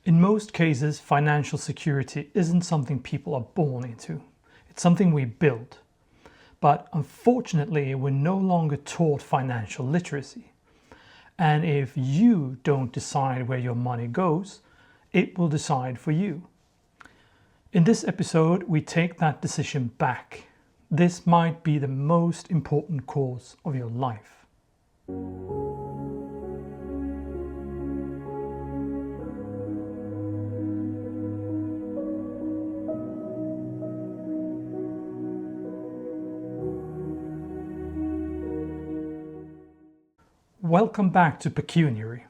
In most cases, financial security isn't something people are born into. It's something we build. But unfortunately, we're no longer taught financial literacy. And if you don't decide where your money goes, it will decide for you. In this episode, we take that decision back. This might be the most important course of your life. Welcome back to Pecuniary.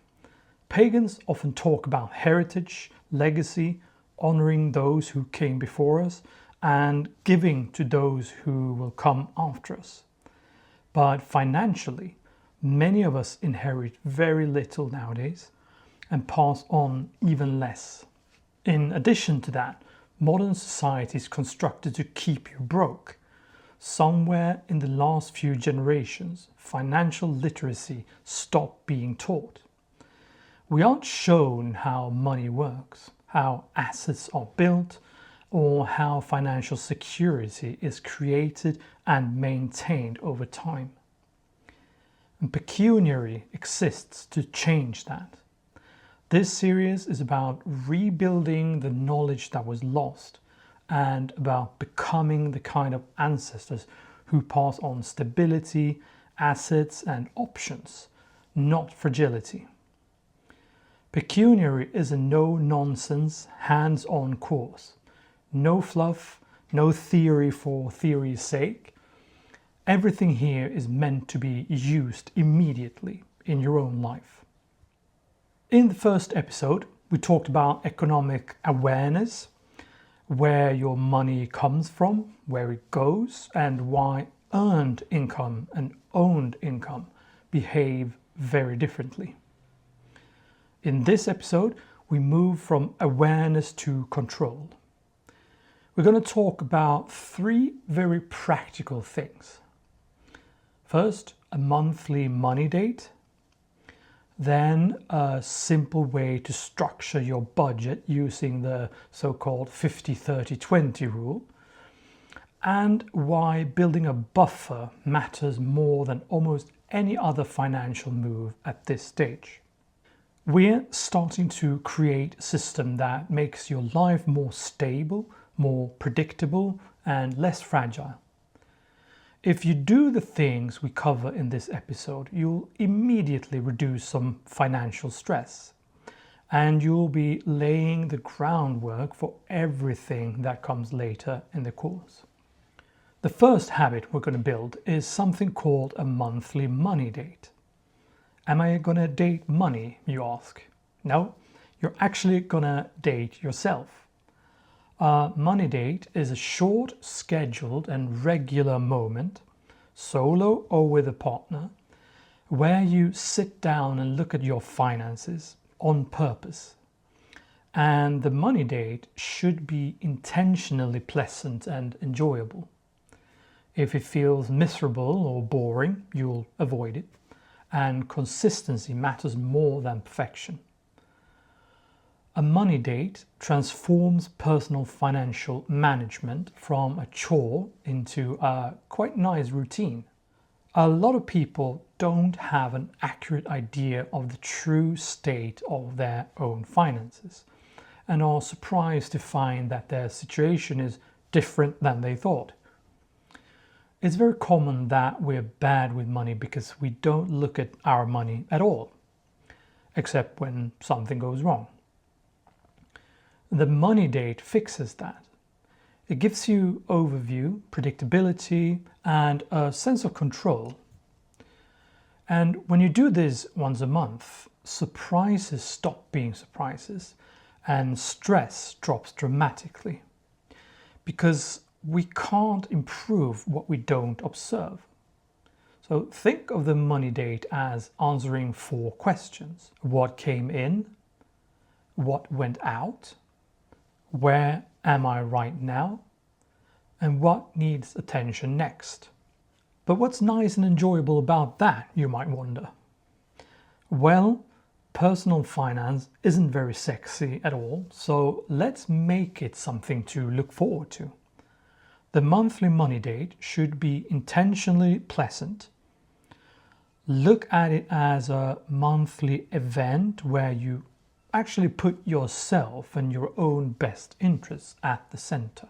Pagans often talk about heritage, legacy, honoring those who came before us, and giving to those who will come after us. But financially, many of us inherit very little nowadays and pass on even less. In addition to that, modern society is constructed to keep you broke. Somewhere in the last few generations, financial literacy stopped being taught. We aren't shown how money works, how assets are built, or how financial security is created and maintained over time. And Pecuniary exists to change that. This series is about rebuilding the knowledge that was lost and about becoming the kind of ancestors who pass on stability, assets, and options, not fragility. Pecuniary is a no-nonsense, hands-on course. No fluff, no theory for theory's sake. Everything here is meant to be used immediately in your own life. In the first episode, we talked about economic awareness, where your money comes from, where it goes, and why earned income and owned income behave very differently. In this episode, we move from awareness to control. We're going to talk about three very practical things. First, a monthly money date. Then a simple way to structure your budget using the so-called 50-30-20 rule, and why building a buffer matters more than almost any other financial move at this stage. We're starting to create a system that makes your life more stable, more predictable, and less fragile. If you do the things we cover in this episode, you'll immediately reduce some financial stress, and you'll be laying the groundwork for everything that comes later in the course. The first habit we're going to build is something called a monthly money date. Am I going to date money, you ask? No, you're actually going to date yourself. A money date is a short, scheduled and regular moment, solo or with a partner, where you sit down and look at your finances on purpose. And the money date should be intentionally pleasant and enjoyable. If it feels miserable or boring, you'll avoid it. And consistency matters more than perfection. A money date transforms personal financial management from a chore into a quite nice routine. A lot of people don't have an accurate idea of the true state of their own finances and are surprised to find that their situation is different than they thought. It's very common that we're bad with money because we don't look at our money at all, except when something goes wrong. The money date fixes that. It gives you overview, predictability, and a sense of control. And when you do this once a month, surprises stop being surprises and stress drops dramatically. Because we can't improve what we don't observe. So think of the money date as answering 4 questions. What came in? What went out? Where am I right now? And what needs attention next? But what's nice and enjoyable about that, you might wonder? Well, personal finance isn't very sexy at all, so let's make it something to look forward to. The monthly money date should be intentionally pleasant. Look at it as a monthly event where you actually put yourself and your own best interests at the center.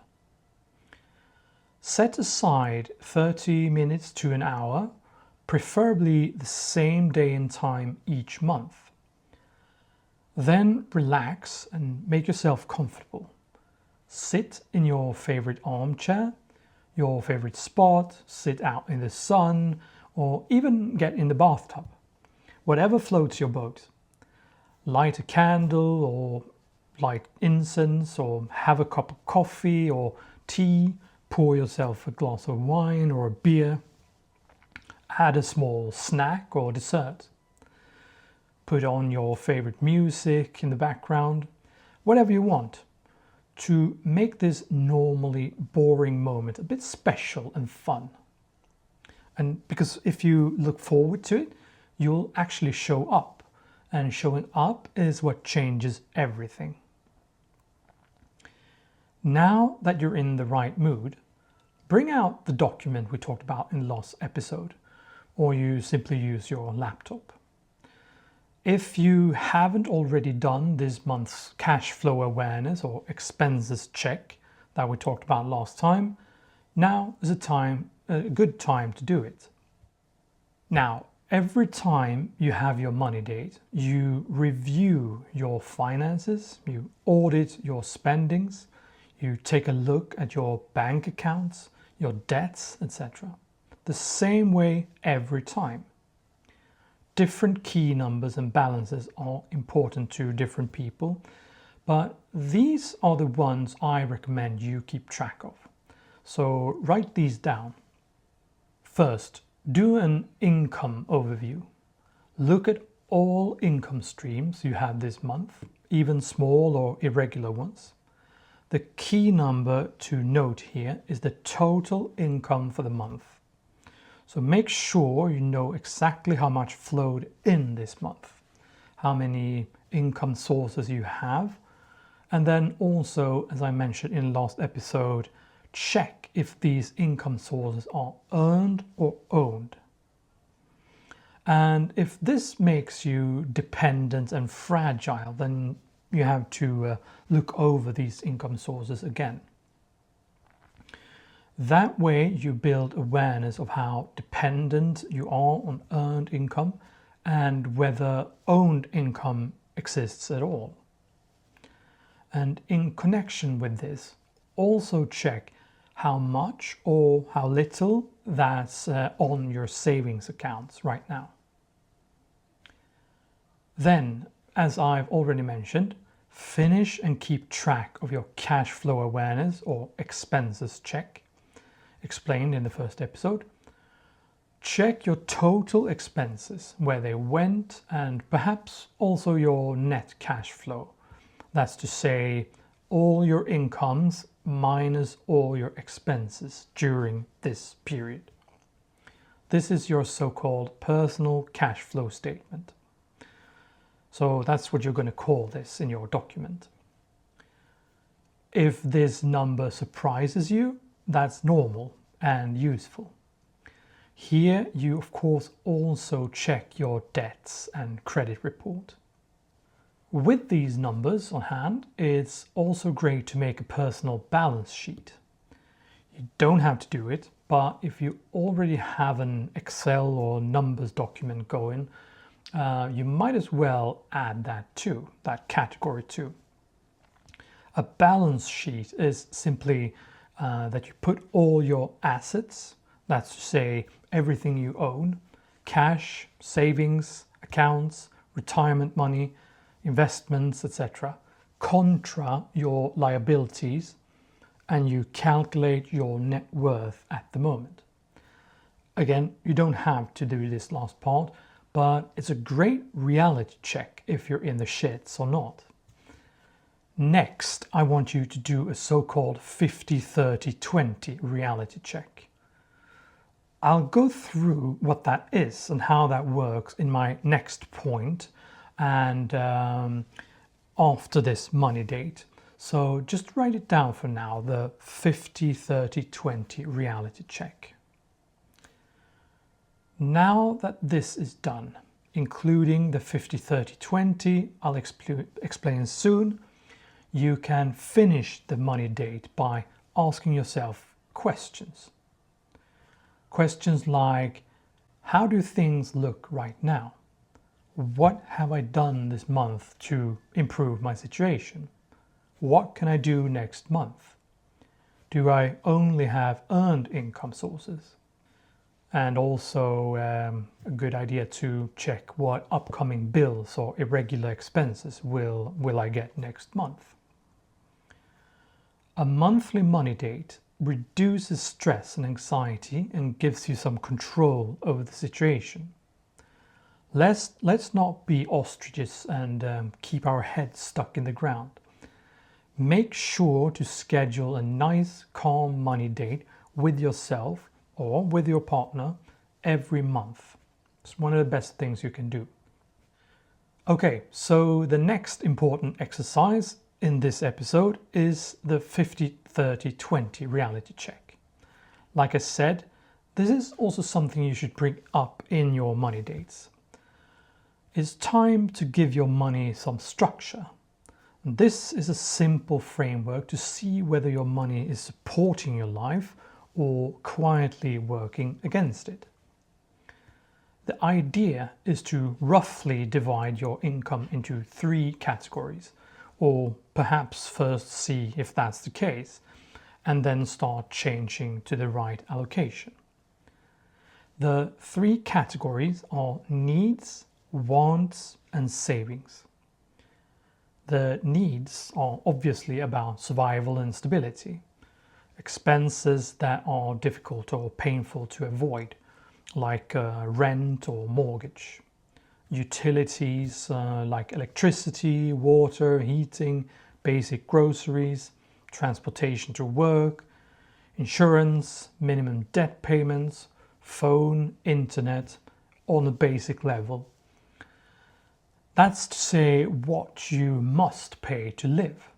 Set aside 30 minutes to an hour, preferably the same day and time each month. Then relax and make yourself comfortable. Sit in your favorite armchair, your favorite spot, sit out in the sun, or even get in the bathtub. Whatever floats your boat. Light a candle or light incense or have a cup of coffee or tea, pour yourself a glass of wine or a beer. Add a small snack or dessert. Put on your favorite music in the background, whatever you want, to make this normally boring moment a bit special and fun. And because if you look forward to it, you'll actually show up, and showing up is what changes everything. Now that you're in the right mood, bring out the document we talked about in the last episode, or you simply use your laptop. If you haven't already done this month's cash flow awareness or expenses check that we talked about last time, now is a good time to do it. Now, every time you have your money date, you review your finances, you audit your spendings, you take a look at your bank accounts, your debts, etc. The same way every time. Different key numbers and balances are important to different people, but these are the ones I recommend you keep track of. So write these down. First, do an income overview. Look at all income streams you have this month, even small or irregular ones. The key number to note here is the total income for the month. So make sure you know exactly how much flowed in this month, how many income sources you have, and then also, as I mentioned in the last episode, check if these income sources are earned or owned. And if this makes you dependent and fragile, then you have to look over these income sources again. That way you build awareness of how dependent you are on earned income and whether owned income exists at all. And in connection with this, also check how much or how little that's on your savings accounts right now. Then, as I've already mentioned, finish and keep track of your cash flow awareness or expenses check, explained in the first episode. Check your total expenses, where they went, and perhaps also your net cash flow. That's to say, all your incomes minus all your expenses during this period. This is your so-called personal cash flow statement. So that's what you're going to call this in your document. If this number surprises you, that's normal and useful. Here you of course also check your debts and credit report. With these numbers on hand, it's also great to make a personal balance sheet. You don't have to do it, but if you already have an Excel or numbers document going, you might as well add that category too. A balance sheet is simply that you put all your assets, that's to say everything you own, cash, savings, accounts, retirement money, investments, etc., contra your liabilities, and you calculate your net worth at the moment. Again, you don't have to do this last part, but it's a great reality check if you're in the shits or not. Next, I want you to do a so-called 50-30-20 reality check. I'll go through what that is and how that works in my next point, and after this money date. So just write it down for now, the 50-30-20 reality check. Now that this is done, including the 50-30-20, I'll explain soon, you can finish the money date by asking yourself questions. Questions like, how do things look right now? What have I done this month to improve my situation? What can I do next month? Do I only have earned income sources? And also a good idea to check what upcoming bills or irregular expenses will I get next month. A monthly money date reduces stress and anxiety and gives you some control over the situation. Let's not be ostriches and keep our heads stuck in the ground. Make sure to schedule a nice, calm money date with yourself or with your partner every month. It's one of the best things you can do. Okay, so the next important exercise in this episode is the 50-30-20 reality check. Like I said, this is also something you should bring up in your money dates. It's time to give your money some structure. This is a simple framework to see whether your money is supporting your life or quietly working against it. The idea is to roughly divide your income into 3 categories, or perhaps first see if that's the case, and then start changing to the right allocation. The 3 categories are needs, wants, and savings. The needs are obviously about survival and stability. Expenses that are difficult or painful to avoid, like rent or mortgage. Utilities like electricity, water, heating, basic groceries, transportation to work, insurance, minimum debt payments, phone, internet on a basic level. That's to say what you must pay to live.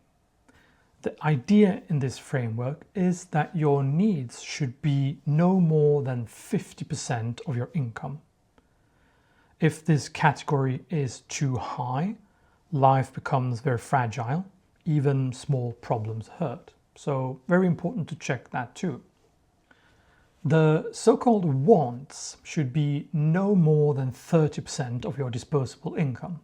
The idea in this framework is that your needs should be no more than 50% of your income. If this category is too high, life becomes very fragile, even small problems hurt. So very important to check that too. The so-called wants should be no more than 30% of your disposable income.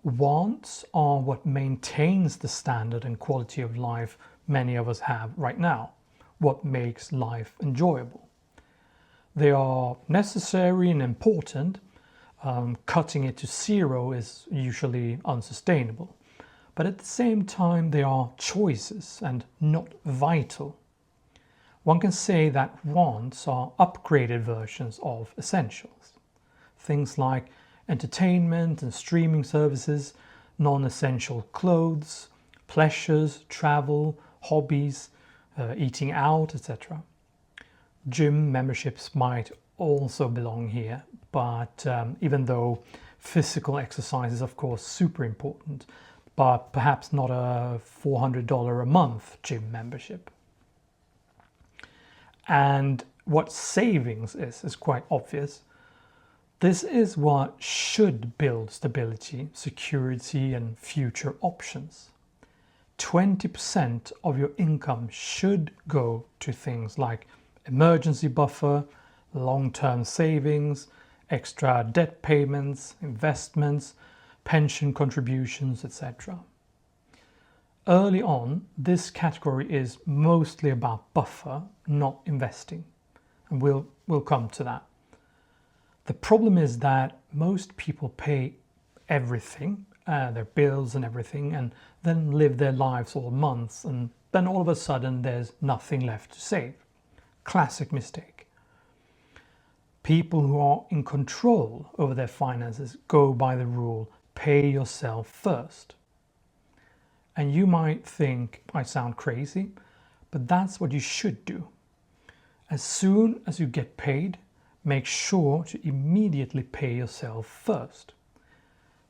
Wants are what maintains the standard and quality of life many of us have right now, what makes life enjoyable. They are necessary and important. Cutting it to 0 is usually unsustainable, but at the same time they are choices and not vital. One can say that wants are upgraded versions of essentials. Things like entertainment and streaming services, non-essential clothes, pleasures, travel, hobbies, eating out, etc. Gym memberships might also belong here, but even though physical exercise is of course super important, but perhaps not a $400 a month gym membership. And what savings is quite obvious. This is what should build stability, security, and future options. 20% of your income should go to things like emergency buffer, long-term savings, extra debt payments, investments, pension contributions, etc. Early on, this category is mostly about buffer, not investing, and we'll come to that. The problem is that most people pay everything, their bills and everything, and then live their lives all months, and then all of a sudden there's nothing left to save. Classic mistake. People who are in control over their finances go by the rule, pay yourself first. And you might think I sound crazy, but that's what you should do. As soon as you get paid, make sure to immediately pay yourself first.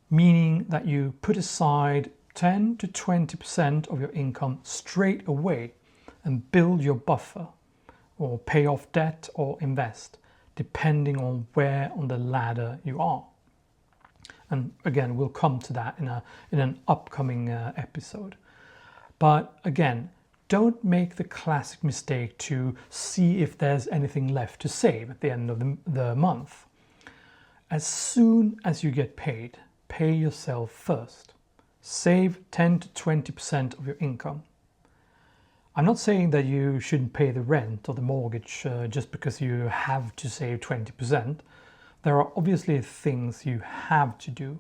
meaning that you put aside 10 to 20% of your income straight away and build your buffer, or pay off debt or invest, depending on where on the ladder you are. And again, we'll come to that in an upcoming episode. But again, don't make the classic mistake to see if there's anything left to save at the end of the month. As soon as you get paid, pay yourself first. Save 10 to 20% of your income. I'm not saying that you shouldn't pay the rent or the mortgage just because you have to save 20%. There are obviously things you have to do,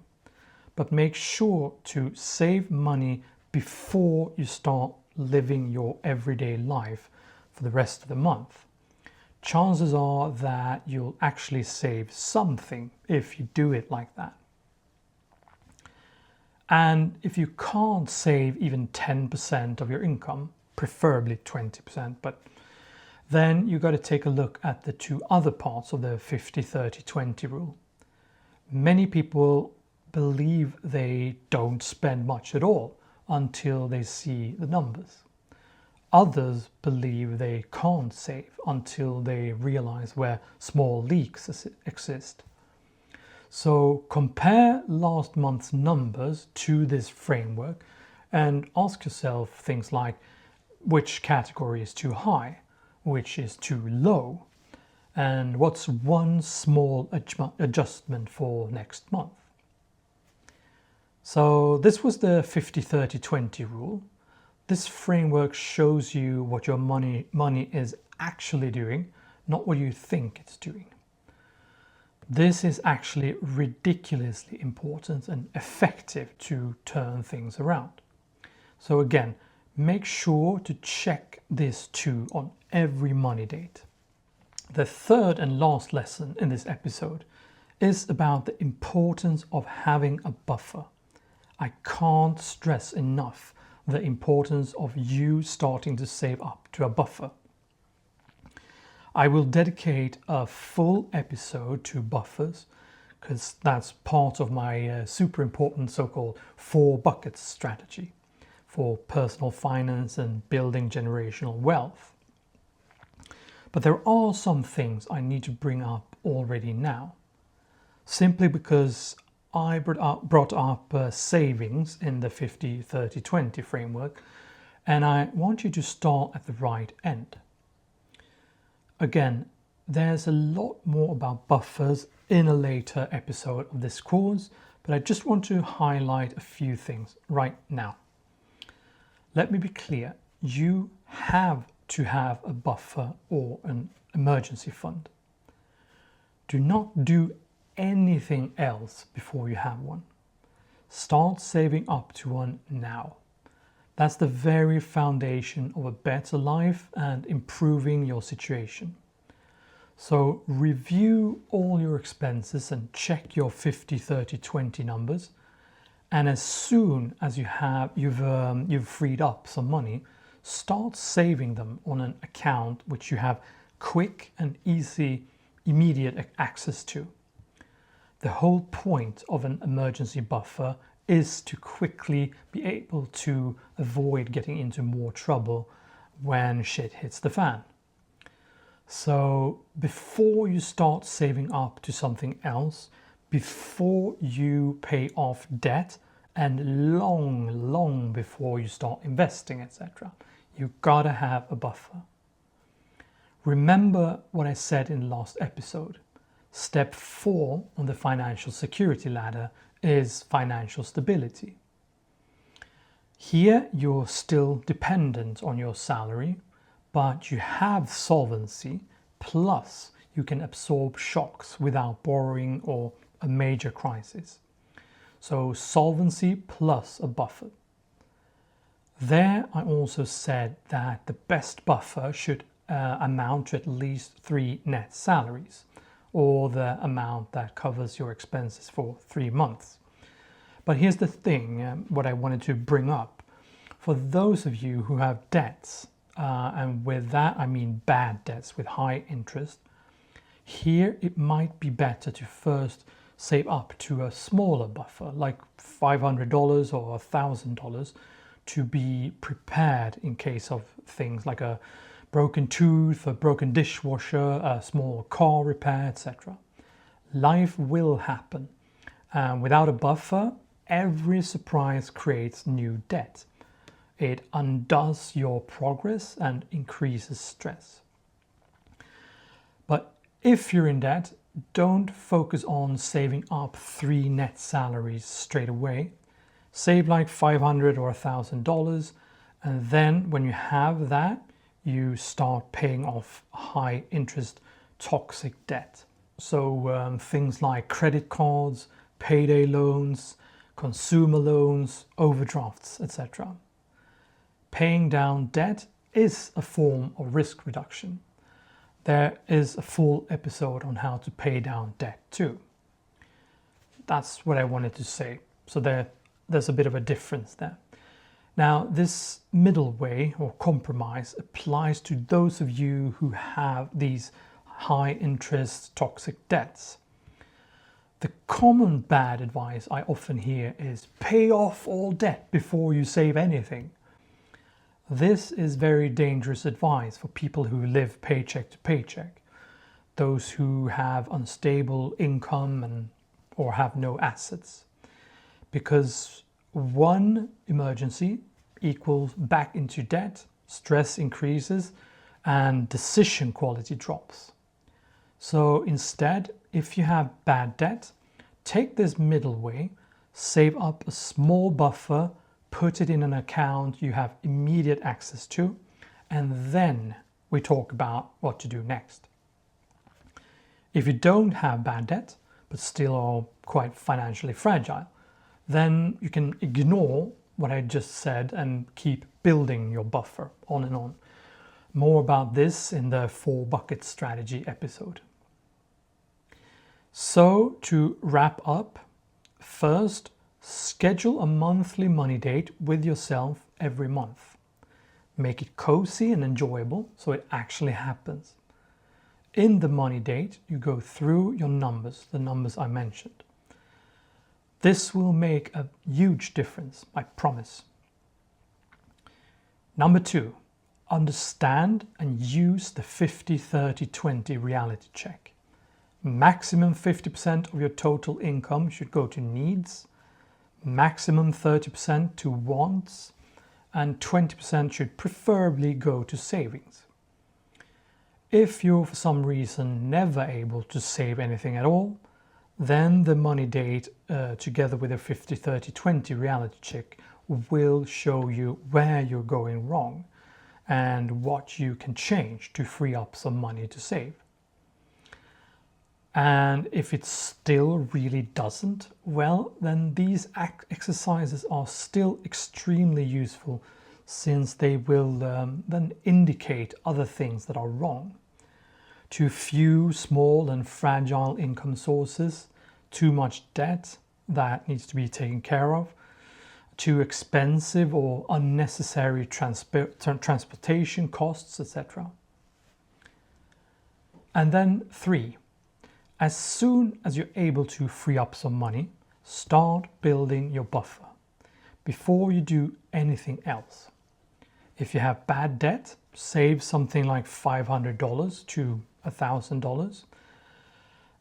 but make sure to save money before you start living your everyday life for the rest of the month. Chances are that you'll actually save something if you do it like that. And if you can't save even 10% of your income, preferably 20%, but then you got to take a look at the two other parts of the 50-30-20 rule. Many people believe they don't spend much at all until they see the numbers. Others believe they can't save until they realize where small leaks exist. So compare last month's numbers to this framework and ask yourself things like, which category is too high, which is too low, and what's one small adjustment for next month. So this was the 50-30-20 rule. This framework shows you what your money is actually doing, not what you think it's doing. This is actually ridiculously important and effective to turn things around. So again, make sure to check this too on every money date. The third and last lesson in this episode is about the importance of having a buffer. I can't stress enough the importance of you starting to save up to a buffer. I will dedicate a full episode to buffers because that's part of my super important so-called 4 buckets strategy for personal finance and building generational wealth. But there are some things I need to bring up already now, simply because I brought up savings in the 50-30-20 framework, and I want you to start at the right end. Again, there's a lot more about buffers in a later episode of this course, but I just want to highlight a few things right now. Let me be clear, you have to have a buffer or an emergency fund. Do not do anything else before you have one. Start saving up to one now. That's the very foundation of a better life and improving your situation. So review all your expenses and check your 50-30-20 numbers. And as soon as you've freed up some money, start saving them on an account which you have quick and easy, immediate access to. The whole point of an emergency buffer is to quickly be able to avoid getting into more trouble when shit hits the fan. So before you start saving up to something else, before you pay off debt, and long before you start investing, etc., you gotta have a buffer. Remember what I said in the last episode. Step 4 on the financial security ladder is financial stability. Here you're still dependent on your salary, but you have solvency, plus you can absorb shocks without borrowing or a major crisis. So solvency plus a buffer. There I also said that the best buffer should amount to at least 3 net salaries, or the amount that covers your expenses for 3 months. But here's the thing, what I wanted to bring up. For those of you who have debts, and with that I mean bad debts with high interest, here it might be better to first save up to a smaller buffer, like $500 or $1,000, to be prepared in case of things like a broken tooth, a broken dishwasher, a small car repair, etc. Life will happen, and without a buffer, every surprise creates new debt. It undoes your progress and increases stress. But if you're in debt, don't focus on saving up 3 net salaries straight away. Save like $500 or $1,000, and then when you have that, you start paying off high interest toxic debt. So things like credit cards, payday loans, consumer loans, overdrafts, etc. Paying down debt is a form of risk reduction. There is a full episode on how to pay down debt too. That's what I wanted to say. So there's a bit of a difference there. Now, this middle way or compromise applies to those of you who have these high interest toxic debts. The common bad advice I often hear is pay off all debt before you save anything. This is very dangerous advice for people who live paycheck to paycheck, those who have unstable income or have no assets, because one emergency equals back into debt, stress increases, and decision quality drops. So instead, if you have bad debt, take this middle way, save up a small buffer, put it in an account you have immediate access to, and then we talk about what to do next. If you don't have bad debt, but still are quite financially fragile, then you can ignore what I just said and keep building your buffer on and on. More about this in the 4 bucket strategy episode. So to wrap up, first, schedule a monthly money date with yourself every month. Make it cozy and enjoyable so it actually happens. In the money date, you go through your numbers, the numbers I mentioned. This will make a huge difference, I promise. Number 2, understand and use the 50-30-20 reality check. Maximum 50% of your total income should go to needs, maximum 30% to wants, and 20% should preferably go to savings. If you're for some reason never able to save anything at all, then the money date together with a 50-30-20 reality check will show you where you're going wrong and what you can change to free up some money to save. And if it still really doesn't, well, then these exercises are still extremely useful, since they will then indicate other things that are wrong. Too few small and fragile income sources, too much debt that needs to be taken care of, too expensive or unnecessary transportation costs, etc. And then 3, as soon as you're able to free up some money, start building your buffer before you do anything else. If you have bad debt, save something like $500 to $1,000.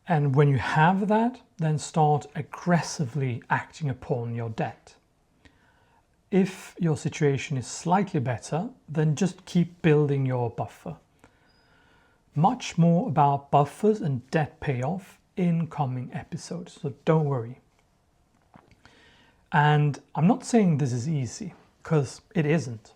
And when you have that, then start aggressively acting upon your debt. If your situation is slightly better, then just keep building your buffer. Much more about buffers and debt payoff in coming episodes, so don't worry. And I'm not saying this is easy, because it isn't.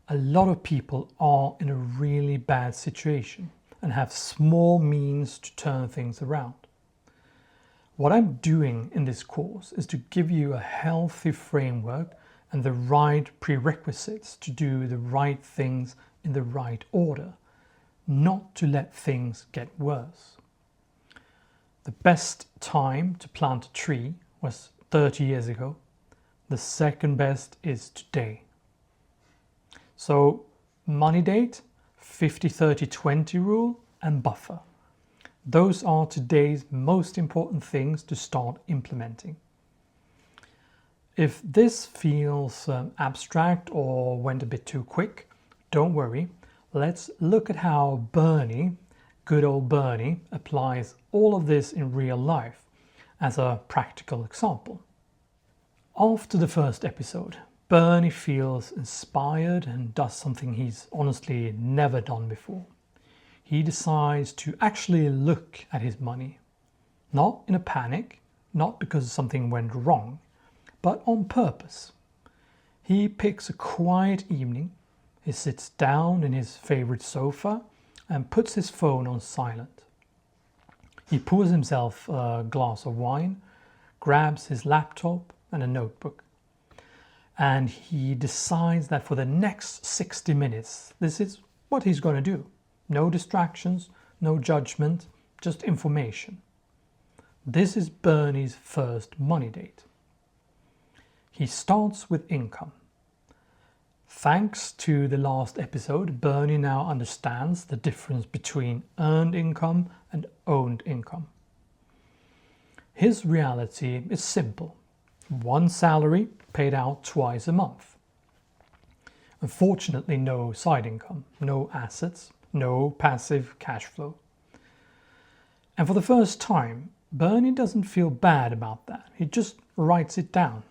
A lot of people are in a really bad situation and have small means to turn things around. What I'm doing in this course is to give you a healthy framework and the right prerequisites to do the right things in the right order, not to let things get worse. The best time to plant a tree was 30 years ago. The second best is today. So money date, 50-30-20 rule, and buffer. Those are today's most important things to start implementing. If this feels abstract or went a bit too quick, don't worry. Let's look at how Bernie, good old Bernie, applies all of this in real life as a practical example. After the first episode, Bernie feels inspired and does something he's honestly never done before. He decides to actually look at his money. Not in a panic, not because something went wrong, but on purpose. He picks a quiet evening, he sits down in his favorite sofa and puts his phone on silent. He pours himself a glass of wine, grabs his laptop and a notebook, and he decides that for the next 60 minutes, this is what he's going to do. No distractions, no judgment, just information. This is Bernie's first money date. He starts with income. Thanks to the last episode, Bernie now understands the difference between earned income and owned income. His reality is simple. One salary paid out twice a month. Unfortunately, no side income, no assets, no passive cash flow. And for the first time, Bernie doesn't feel bad about that. He just writes it down.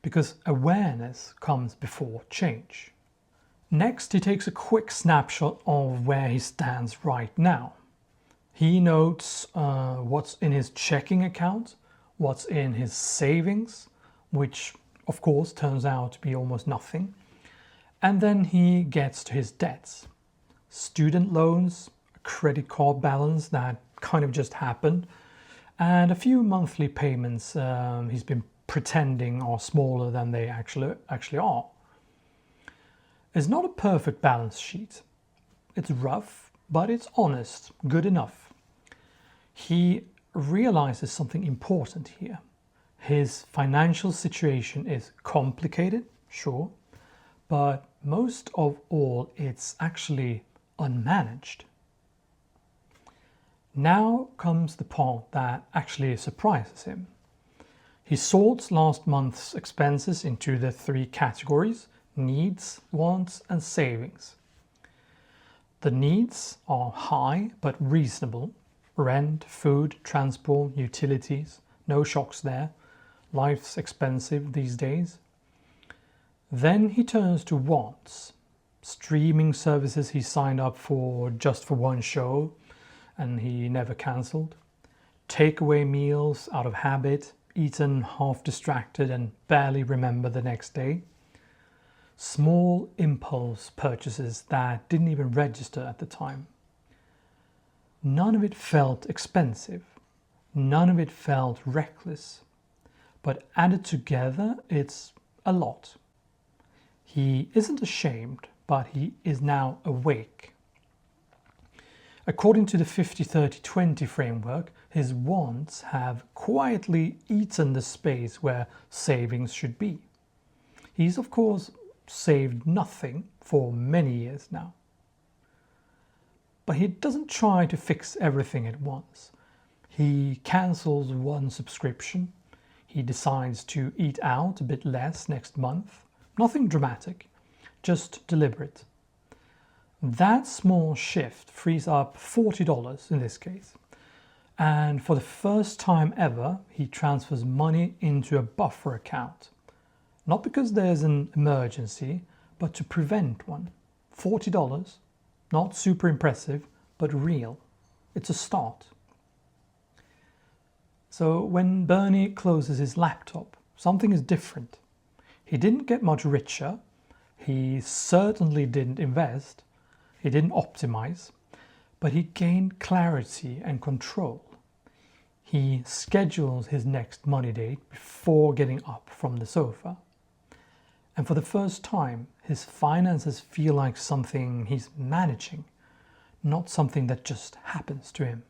Because awareness comes before change. Next, he takes a quick snapshot of where he stands right now. He notes what's in his checking account, what's in his savings, which of course turns out to be almost nothing. And then he gets to his debts. Student loans, a credit card balance that kind of just happened, and a few monthly payments he's been pretending are smaller than they actually are. It's not a perfect balance sheet. It's rough, but it's honest, good enough. He realizes something important here. His financial situation is complicated, sure, but most of all, it's actually unmanaged. Now comes the part that actually surprises him. He sorts last month's expenses into the three categories: needs, wants, and savings. The needs are high but reasonable. Rent, food, transport, utilities, no shocks there. Life's expensive these days. Then he turns to wants. Streaming services he signed up for just for one show and he never cancelled. Takeaway meals out of habit, eaten half distracted and barely remember the next day. Small impulse purchases that didn't even register at the time. None of it felt expensive. None of it felt reckless. But added together, it's a lot. He isn't ashamed, but he is now awake. According to the 50-30-20 framework, his wants have quietly eaten the space where savings should be. He's of course saved nothing for many years now. But he doesn't try to fix everything at once. He cancels one subscription. He decides to eat out a bit less next month. Nothing dramatic, just deliberate. That small shift frees up $40 in this case. And for the first time ever, he transfers money into a buffer account. Not because there's an emergency, but to prevent one. $40, not super impressive, but real. It's a start. So when Bernie closes his laptop, something is different. He didn't get much richer. He certainly didn't invest. He didn't optimize, but he gained clarity and control. He schedules his next money date before getting up from the sofa. And for the first time, his finances feel like something he's managing, not something that just happens to him.